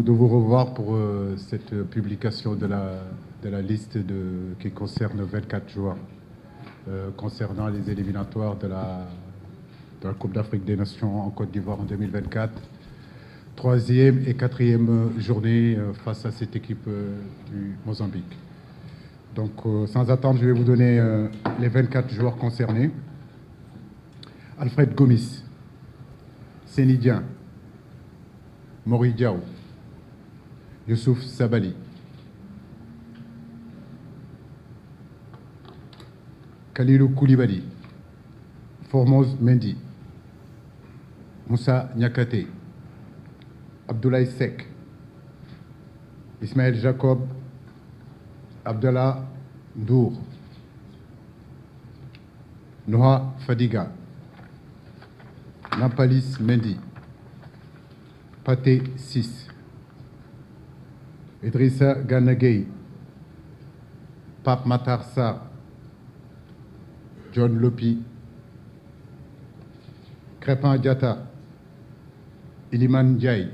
de vous revoir pour cette publication de la liste qui concerne 24 joueurs concernant les éliminatoires de la Coupe d'Afrique des Nations en Côte d'Ivoire en 2024. Troisième et quatrième journée face à cette équipe du Mozambique. Donc, sans attendre, je vais vous donner les 24 joueurs concernés. Alfred Gomis, Sénidien, Mori Diaw, Youssouf Sabali, Kalilou Koulibaly, Formose Mendy, Moussa Niakate, Abdoulaye Seck, Ismaël Jacob, Abdallah Ndour, Noah Fadiga, Nampalis Mendy, Pathé 6, Idrissa Gana Gueye, Pape Matar Sarr, John Lopi, Crépin Diatta, Iliman Ndiaye,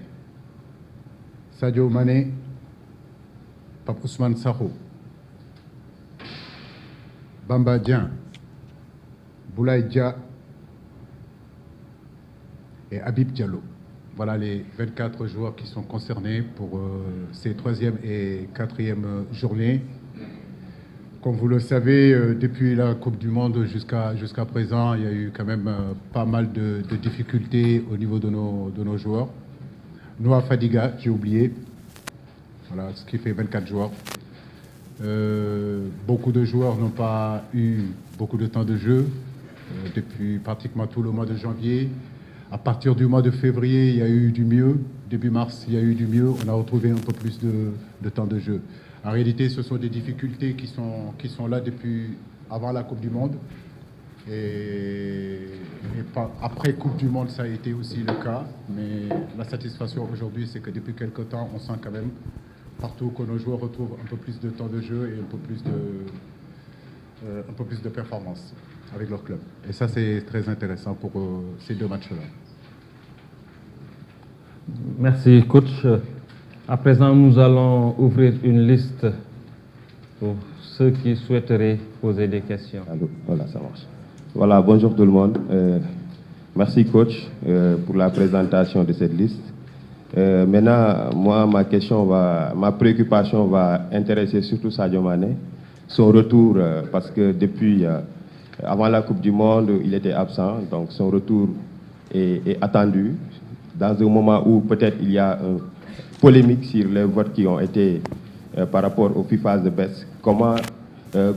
Sadio Mané, Pape Ousmane Sakho, Bamba Dieng, Boulaye Dia et Habib Diallo. Voilà les 24 joueurs qui sont concernés pour ces troisième et quatrième journées. Comme vous le savez, depuis la Coupe du Monde jusqu'à présent, il y a eu quand même pas mal de difficultés au niveau de nos joueurs. Noah Fadiga, j'ai oublié, voilà, ce qui fait 24 joueurs. Beaucoup de joueurs n'ont pas eu beaucoup de temps de jeu depuis pratiquement tout le mois de janvier. À partir du mois de février, il y a eu du mieux. Début mars, il y a eu du mieux. On a retrouvé un peu plus de temps de jeu. En réalité, ce sont des difficultés qui sont là depuis avant la Coupe du Monde. Et après Coupe du Monde, ça a été aussi le cas. Mais la satisfaction aujourd'hui, c'est que depuis quelque temps, on sent quand même partout que nos joueurs retrouvent un peu plus de temps de jeu et un peu plus de performance avec leur club. Et ça, c'est très intéressant pour ces deux matchs-là. Merci, coach. À présent, nous allons ouvrir une liste pour ceux qui souhaiteraient poser des questions. Allô, voilà, ça marche. Voilà, bonjour tout le monde. Merci, coach, pour la présentation de cette liste. Maintenant, moi, ma préoccupation va intéresser surtout Sadio Mané. Son retour, parce que depuis avant la Coupe du Monde, il était absent, donc son retour est attendu dans un moment où peut-être il y a une polémique sur les votes qui ont été par rapport au FIFA The Best. Comment je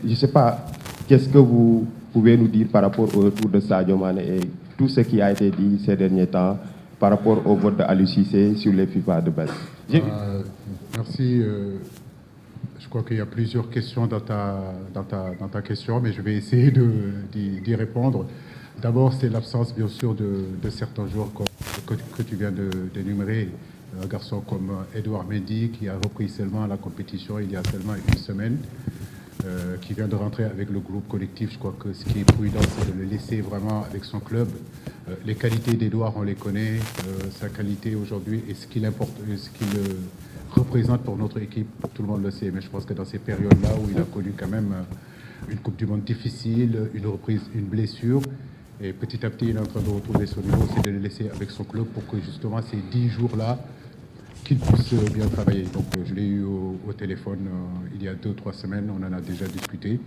ne sais pas, qu'est-ce que vous pouvez nous dire par rapport au retour de Sadio Mané et tout ce qui a été dit ces derniers temps par rapport au vote de Aliou Cissé sur les FIFA The Best? Merci. Je crois qu'il y a plusieurs questions dans ta question, mais je vais essayer d'y répondre. D'abord, c'est l'absence, bien sûr, de certains joueurs que tu viens d'énumérer. Un garçon comme Edouard Mendy, qui a repris seulement la compétition il y a seulement une semaine, qui vient de rentrer avec le groupe collectif. Je crois que ce qui est prudent, c'est de le laisser vraiment avec son club. Les qualités d'Edouard, on les connaît. Sa qualité aujourd'hui et ce qu'il représente pour notre équipe, tout le monde le sait. Mais je pense que dans ces périodes-là où il a connu quand même une Coupe du Monde difficile, une reprise, une blessure, et petit à petit, il est en train de retrouver son niveau, c'est de le laisser avec son club pour que justement ces 10 jours-là, qu'il puisse bien travailler. Donc je l'ai eu au téléphone il y a 2-3 semaines, on en a déjà discuté.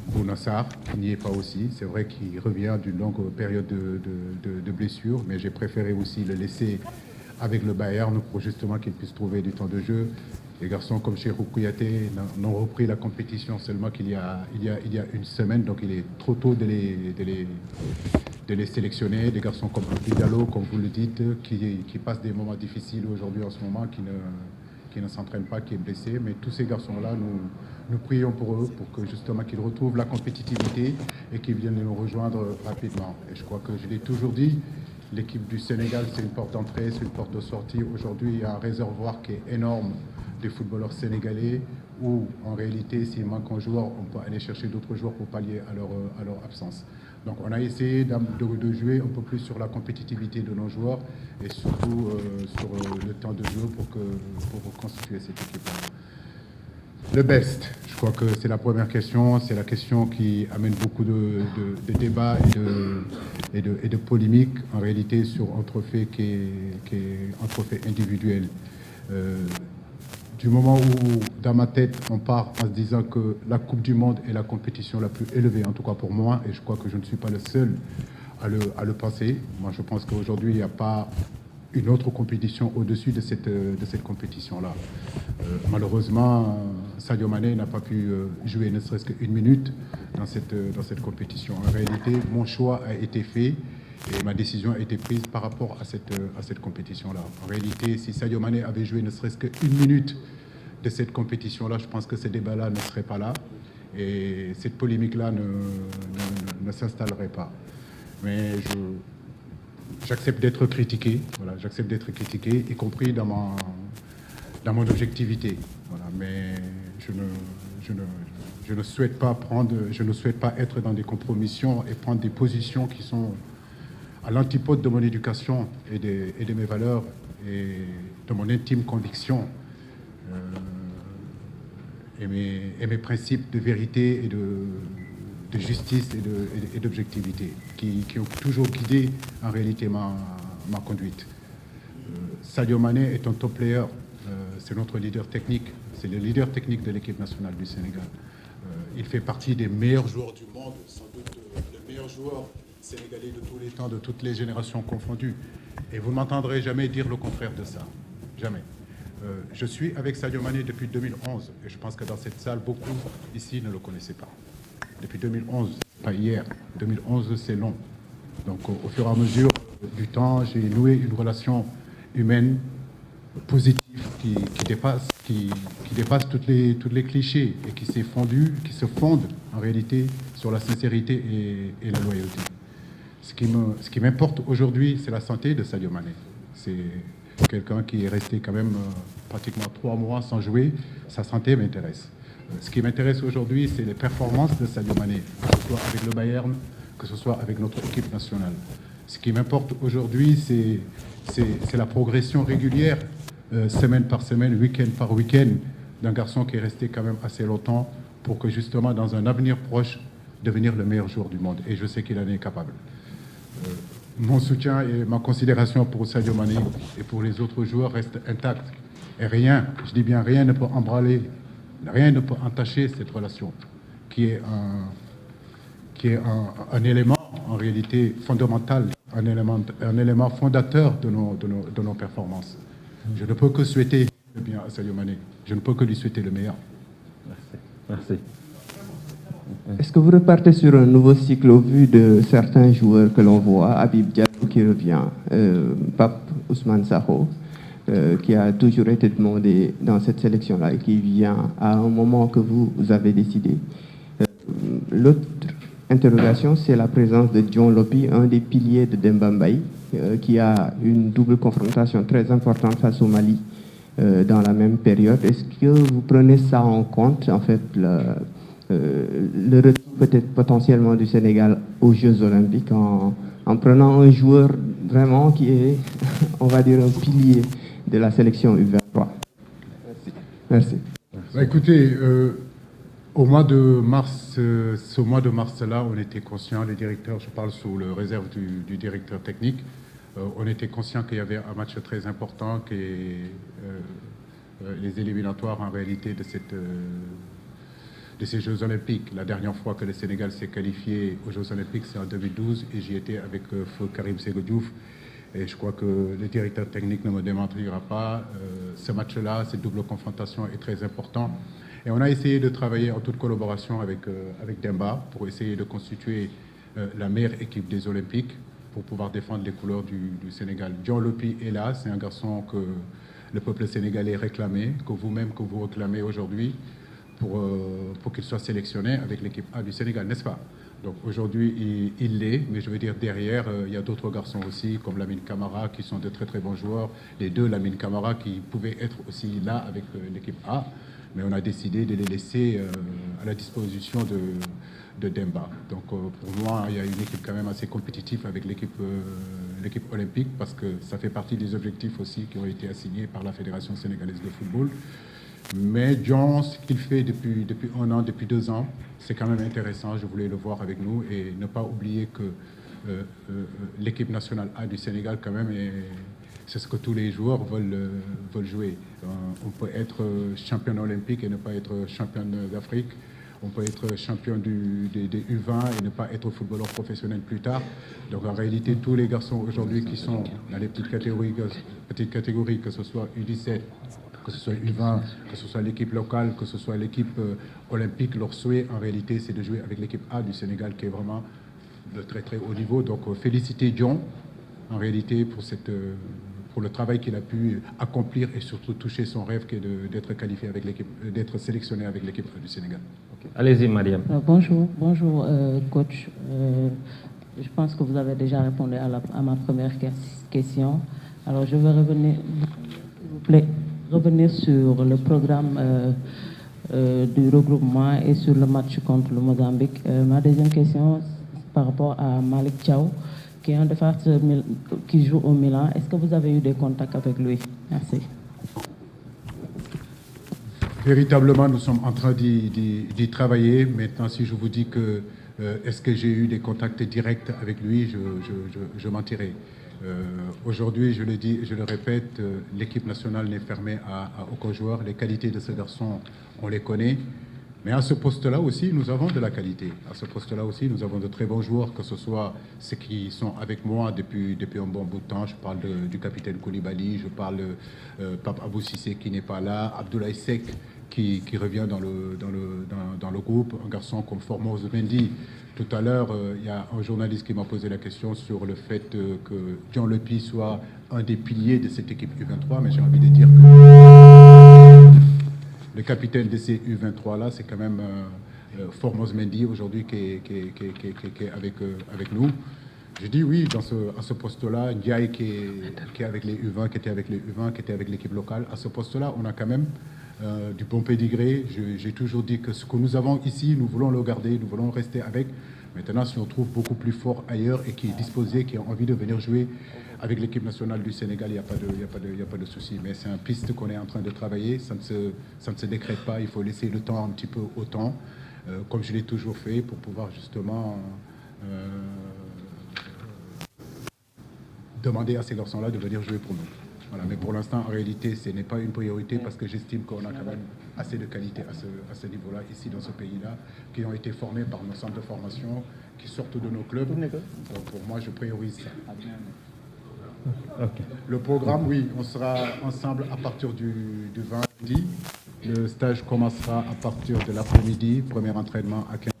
Bounassar, qui n'y est pas aussi. C'est vrai qu'il revient d'une longue période de blessure, mais j'ai préféré aussi le laisser avec le Bayern pour justement qu'il puisse trouver du temps de jeu. Les garçons comme Cheikhou Kouyaté n'ont repris la compétition seulement qu'il y a une semaine, donc il est trop tôt de les sélectionner. Des garçons comme Habib Diallo, comme vous le dites, qui passent des moments difficiles aujourd'hui en ce moment, qui ne s'entraînent pas, qui est blessé. Mais tous ces garçons-là, nous prions pour eux, pour que justement qu'ils retrouvent la compétitivité et qu'ils viennent nous rejoindre rapidement. Et je crois que je l'ai toujours dit, l'équipe du Sénégal, c'est une porte d'entrée, c'est une porte de sortie. Aujourd'hui, il y a un réservoir qui est énorme des footballeurs sénégalais où en réalité, s'il manque un joueur, on peut aller chercher d'autres joueurs pour pallier à leur absence. Donc on a essayé de jouer un peu plus sur la compétitivité de nos joueurs et surtout sur le temps de jeu pour reconstituer cette équipe. Le best, je crois que c'est la première question, c'est la question qui amène beaucoup de débats et de polémiques en réalité sur un trophée qui est un trophée individuel. Du moment où, dans ma tête, on part en se disant que la Coupe du Monde est la compétition la plus élevée, en tout cas pour moi, et je crois que je ne suis pas le seul à le penser. Moi, je pense qu'aujourd'hui, il n'y a pas une autre compétition au-dessus de cette compétition-là. Malheureusement, Sadio Mané n'a pas pu jouer ne serait-ce qu'une minute dans cette compétition. En réalité, mon choix a été fait et ma décision a été prise par rapport à cette compétition-là. En réalité, si Sadio Mané avait joué ne serait-ce qu'une minute de cette compétition-là, je pense que ce débat-là ne serait pas là et cette polémique-là ne s'installerait pas. Mais j'accepte d'être critiqué, voilà, j'accepte d'être critiqué, y compris dans mon objectivité. Voilà, mais je ne souhaite pas être dans des compromissions et prendre des positions qui sont à l'antipode de mon éducation et de mes valeurs et de mon intime conviction et mes principes de vérité et de justice et d'objectivité qui ont toujours guidé en réalité ma conduite. Sadio Mané est un top player, c'est notre leader technique, c'est le leader technique de l'équipe nationale du Sénégal. Il fait partie des meilleurs joueurs du monde, sans doute le meilleur joueur sénégalais de tous les temps, de toutes les générations confondues. Et vous ne m'entendrez jamais dire le contraire de ça. Jamais. Je suis avec Sadio Mané depuis 2011 et je pense que dans cette salle, beaucoup ici ne le connaissaient pas. Depuis 2011, pas hier. 2011, c'est long. Donc au fur et à mesure du temps, j'ai noué une relation humaine positive qui dépasse toutes les clichés et qui se fonde en réalité sur la sincérité et la loyauté. Ce qui m'importe aujourd'hui, c'est la santé de Sadio Mané. C'est quelqu'un qui est resté quand même pratiquement 3 mois sans jouer. Sa santé m'intéresse. Ce qui m'intéresse aujourd'hui, c'est les performances de Sadio Mané, que ce soit avec le Bayern, que ce soit avec notre équipe nationale. Ce qui m'importe aujourd'hui, c'est la progression régulière, semaine par semaine, week-end par week-end, d'un garçon qui est resté quand même assez longtemps pour que justement, dans un avenir proche, devenir le meilleur joueur du monde. Et je sais qu'il en est capable. Mon soutien et ma considération pour Sadio Mané et pour les autres joueurs restent intacts. Et rien, je dis bien rien, ne peut embraler, rien ne peut entacher cette relation, qui est un élément en réalité fondamental, un élément fondateur de nos performances. Je ne peux que souhaiter le bien à Sadio Mané. Je ne peux que lui souhaiter le meilleur. Merci. Est-ce que vous repartez sur un nouveau cycle au vu de certains joueurs que l'on voit, Habib Diallo qui revient, Pape Ousmane Sakho, qui a toujours été demandé dans cette sélection-là et qui vient à un moment que vous avez décidé. L'autre interrogation, c'est la présence de Dion Lopy, un des piliers de Demba Mbaye, qui a une double confrontation très importante face au Mali dans la même période. Est-ce que vous prenez ça en compte, en fait, le retour peut-être potentiellement du Sénégal aux Jeux Olympiques en prenant un joueur vraiment qui est, on va dire, un pilier de la sélection U23? Merci. Bah, écoutez, au mois de mars, ce mois de mars-là, on était conscient, les directeurs, je parle sous le réserve du directeur technique, on était conscient qu'il y avait un match très important, qui est les éliminatoires en réalité de ces Jeux Olympiques. La dernière fois que le Sénégal s'est qualifié aux Jeux Olympiques, c'est en 2012, et j'y étais avec feu Karim Sékou Diouf. Et je crois que le directeur technique ne me démentirà pas. Ce match-là, cette double confrontation est très important. Et on a essayé de travailler en toute collaboration avec Demba pour essayer de constituer la meilleure équipe des Olympiques pour pouvoir défendre les couleurs du Sénégal. Dion Lopy est là, c'est un garçon que le peuple sénégalais réclamait, que vous-même, que vous réclamez aujourd'hui, pour qu'il soit sélectionné avec l'équipe A du Sénégal, n'est-ce pas? Donc aujourd'hui, il l'est, mais je veux dire, derrière, il y a d'autres garçons aussi, comme Lamine Camara, qui sont de très très bons joueurs. Les deux Lamine Camara qui pouvaient être aussi là avec l'équipe A. mais on a décidé de les laisser à la disposition de Demba. Donc pour moi, il y a une équipe quand même assez compétitive avec l'équipe olympique, parce que ça fait partie des objectifs aussi qui ont été assignés par la Fédération sénégalaise de football. Mais John, ce qu'il fait depuis 1 an, depuis 2 ans, c'est quand même intéressant. Je voulais le voir avec nous et ne pas oublier que l'équipe nationale A du Sénégal, quand même, c'est ce que tous les joueurs veulent jouer. On peut être champion olympique et ne pas être champion d'Afrique. On peut être champion des U20 et ne pas être footballeur professionnel plus tard. Donc en réalité, tous les garçons aujourd'hui qui sont dans les petites catégories, que ce soit U17, que ce soit U20, que ce soit l'équipe locale, que ce soit l'équipe olympique, leur souhait en réalité c'est de jouer avec l'équipe A du Sénégal qui est vraiment de très très haut niveau. Donc féliciter John en réalité pour le travail qu'il a pu accomplir et surtout toucher son rêve qui est d'être qualifié avec l'équipe, d'être sélectionné avec l'équipe A du Sénégal. Okay. Allez-y, Mariam. Bonjour coach. Je pense que vous avez déjà répondu à ma première question. Alors je vais revenir, s'il vous plaît, sur le programme du regroupement et sur le match contre le Mozambique. Ma deuxième question, par rapport à Malik Thiaw, qui est un défenseur qui joue au Milan. Est-ce que vous avez eu des contacts avec lui? Merci. Véritablement, nous sommes en train d'y travailler. Maintenant, si je vous dis que est-ce que j'ai eu des contacts directs avec lui, je mentirai. Aujourd'hui, je le dis, je le répète, l'équipe nationale n'est fermée à aucun joueur. Les qualités de ce garçon, on les connaît. Mais à ce poste-là aussi, nous avons de la qualité. À ce poste-là aussi, nous avons de très bons joueurs, que ce soit ceux qui sont avec moi depuis un bon bout de temps. Je parle du capitaine Koulibaly, je parle de Pape Abou Cissé qui n'est pas là, Abdoulaye Seck qui revient dans le groupe, un garçon comme Formose Mendy. Tout à l'heure, il y a un journaliste qui m'a posé la question sur le fait que John Lepi soit un des piliers de cette équipe U23, mais j'ai envie de dire que le capitaine de ces U23-là, c'est quand même Formose Mendy aujourd'hui qui est avec nous. Je dis oui, à ce poste-là, Ndiaye qui est avec les U20, qui était avec les U20, qui était avec l'équipe locale. À ce poste-là, on a quand même du bon pédigré. J'ai toujours dit que ce que nous avons ici, nous voulons le garder, nous voulons rester avec. Maintenant, si on trouve beaucoup plus fort ailleurs et qui est disposé, qui a envie de venir jouer avec l'équipe nationale du Sénégal, il n'y a pas de souci. Mais c'est un piste qu'on est en train de travailler. Ça ne se décrète pas. Il faut laisser le temps un petit peu au temps, comme je l'ai toujours fait, pour pouvoir justement demander à ces garçons-là de venir jouer pour nous. Voilà, mais pour l'instant, en réalité, ce n'est pas une priorité parce que j'estime qu'on a quand même assez de qualité à ce niveau-là, ici dans ce pays-là, qui ont été formés par nos centres de formation, qui sortent de nos clubs. Donc pour moi, je priorise ça. Okay. Le programme, oui, on sera ensemble à partir du vendredi. Le stage commencera à partir de l'après-midi, premier entraînement à 15h.